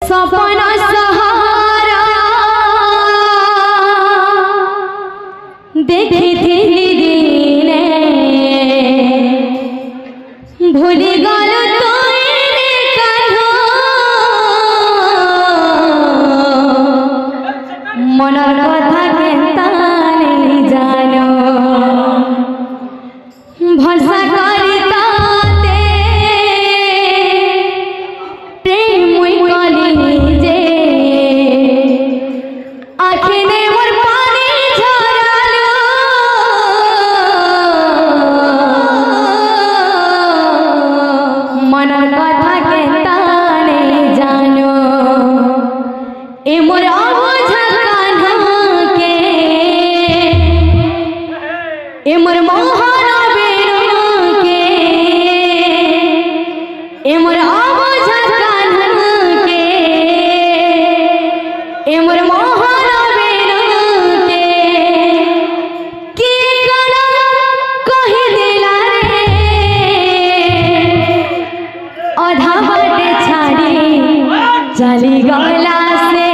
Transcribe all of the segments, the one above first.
सपना सहारा देखी थी दिने भूली गल तोरे कान्हा मनर कथा केता नहीं जानो भरसा करिता चली गला से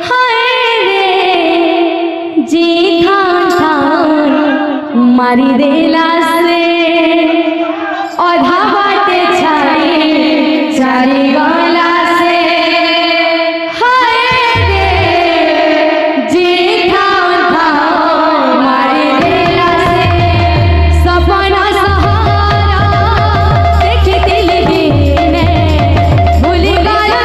हाय रे जी खान मारी देला से आधा बाटे छाड़ी चली गला से हाय रे जी खान मारी देला से सपना सहारा देखी दिल दीने भूली गया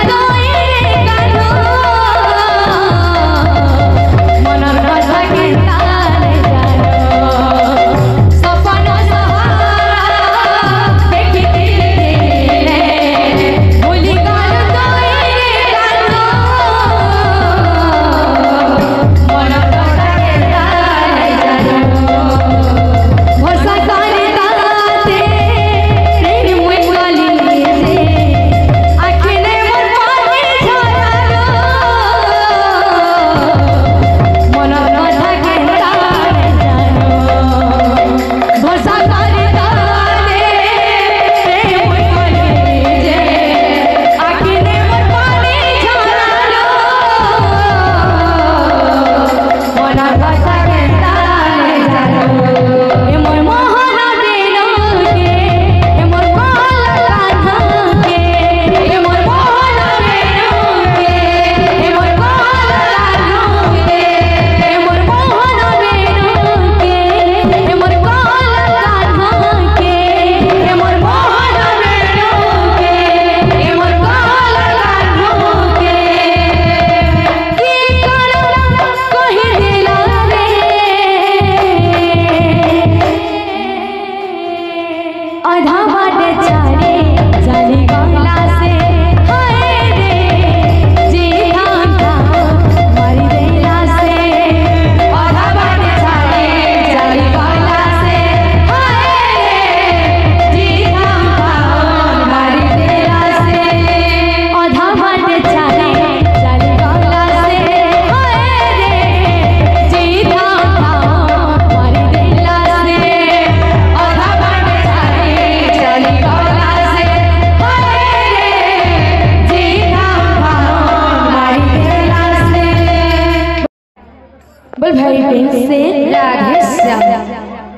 से राधे श्याम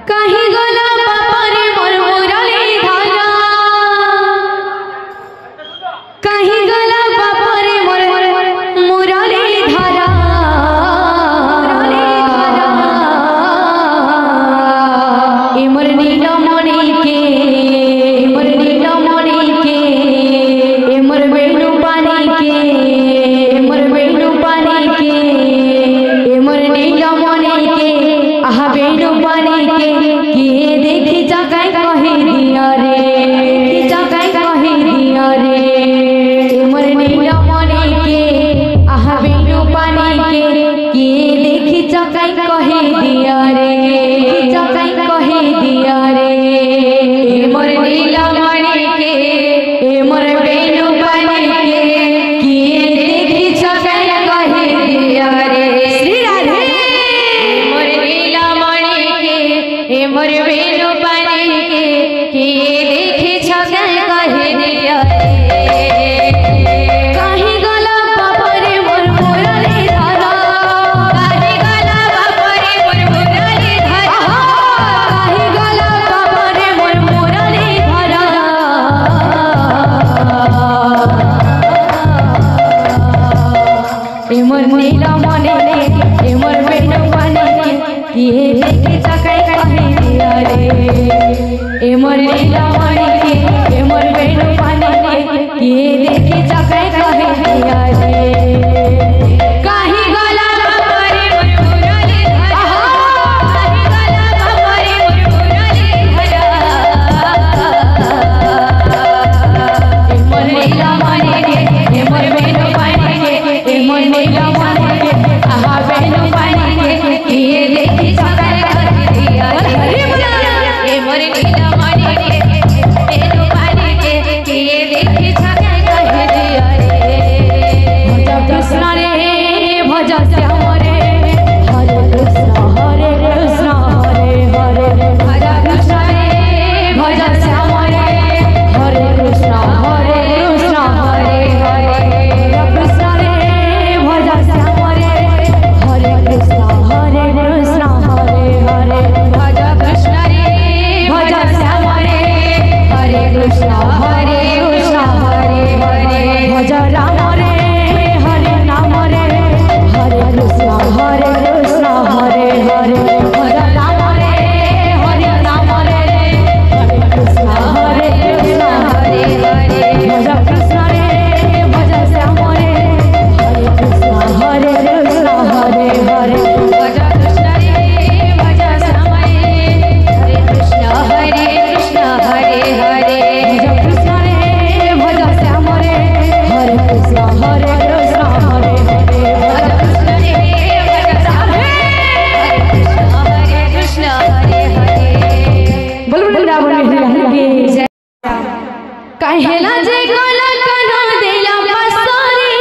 कहीं गला बापरे मोर मुरली धारा कहीं गला बापरे मोर मुरली धारा ए मोर नीलमणि के ए मोर नीलमणि के ए मोर बेणु पानी के ए मोर बेणु पानी के ए मोर नीलमणि के आहा बेणु पानी के एमर नीला मने एमर बेनो पानी किए देखी चकाई कहे दिया रे एमर नीला मने एमर बेनो पानी किए देखी चकाई कहे दिया रे काहे गला बाबरे मुरली आहा काहे गला बाबरे मुरली हरा एमर नीला मने एमर बेनो पानी एमर नीला मने आहा बेनो पानी किए देखी चकाई कहे दिया रे एमर नीला मने बेनो पानी किए देखी चकाई कहे दिया रे भज कृष्ण रे भज श्याम रे हरे कृष्ण हरे हरे भज कृष्ण रे भज श्याम रे हरे कृष्ण हरे हरे कृष्ण रे भज श्याम रे हरे कृष्ण हरे भज कृष्ण रे भज श्याम रे हरे कृष्ण हरे भज राम रे हरे नाम रे हरे कृष्ण हरे भज राम रे हरे नाम रे हरे कृष्ण हरे भज कृष्ण रे भज श्याम रे हरे कृष्ण हरे भज कृष्ण रे भज श्याम रे हरे कृष्ण हरे भज कृष्ण रे भज श्याम रे हरे कृष्ण हरे भज कृष्ण रे भज बोल वृंदावन की जय कहेला जे गोला कनो देला पसारी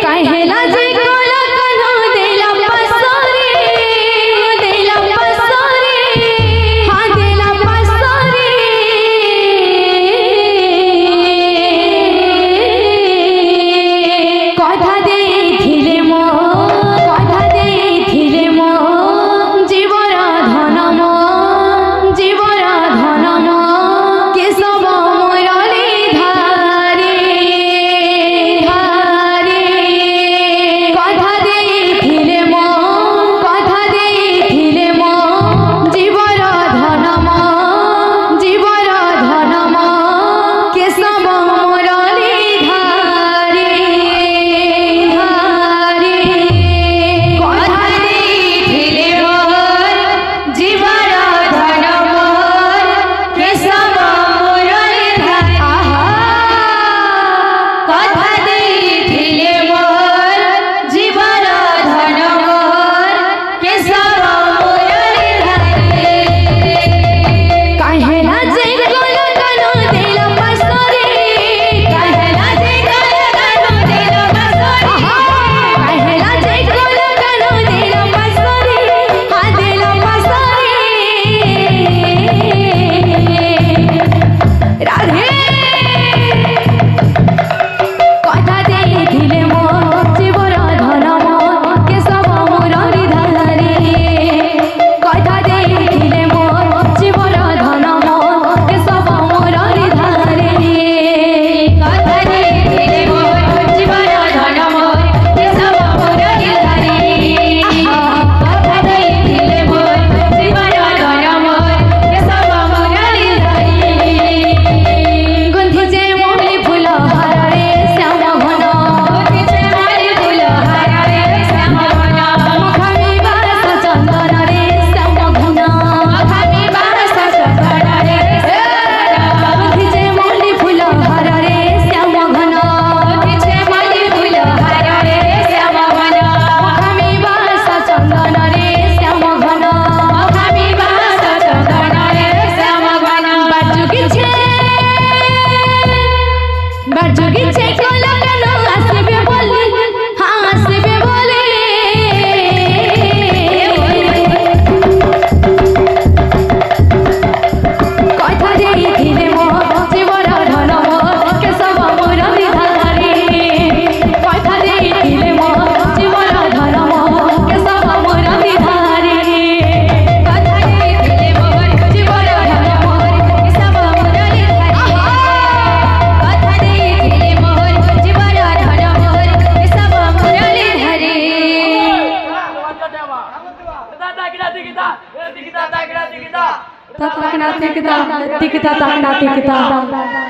कहेला जे गोला कनो देला पसारी हां देला पसारी कथा देथिले मो जीवर धन मो केशव मुरली धारे कथा देथिले मो जीवर धन मो केशव मुरली धारे कथा देथिले मोर जीवर धन मोर केशव मुरली धारे कथा देथिले मोर जीवर धन मोर केशव मुरली धारे कहेला जे गोला कनो देला पसारी कहेला जे गोला कनो देला पसारी कहेला जे गोला कनो देला पसारी हां देला पसारी राधे कथा देथिले मो जीवर धन मो केशव मुरली धारे कथा देथिले मो जीवर धन मो केशव मुरली धारे कथा देथिले मो जीवर धन मो केशव मुरली धारे कथा देथिले मो जीवर धन मो केशव मुरली धारे गुंथी जे मोली फूल हार रे श्याम घन गुंथी जे मोली फूल हार रे श्याम घन मुखमी बास चंदन रे श्याम घन मुखमी बास चंदन रे गुंथी जे मोली फूल हार रे श्याम घन गुंथी जे मोली फूल हार रे श्याम घन मुखमी बास चंदन रे श्याम घन मुखमी बास चंदन रे श्याम घन बाजुगी छे गोला कनो आसबे बोली हां आसबे बोली कथा देथिले मो जीवर धन मो केशव मुरली धारे कथा देथिले मो जीवर धन मो केशव मुरली धारे कथा देथिले मो जीवर धन मो केशव मुरली धारे कथा देथिले मो तक ना तिकता तिकता तक ना तिकता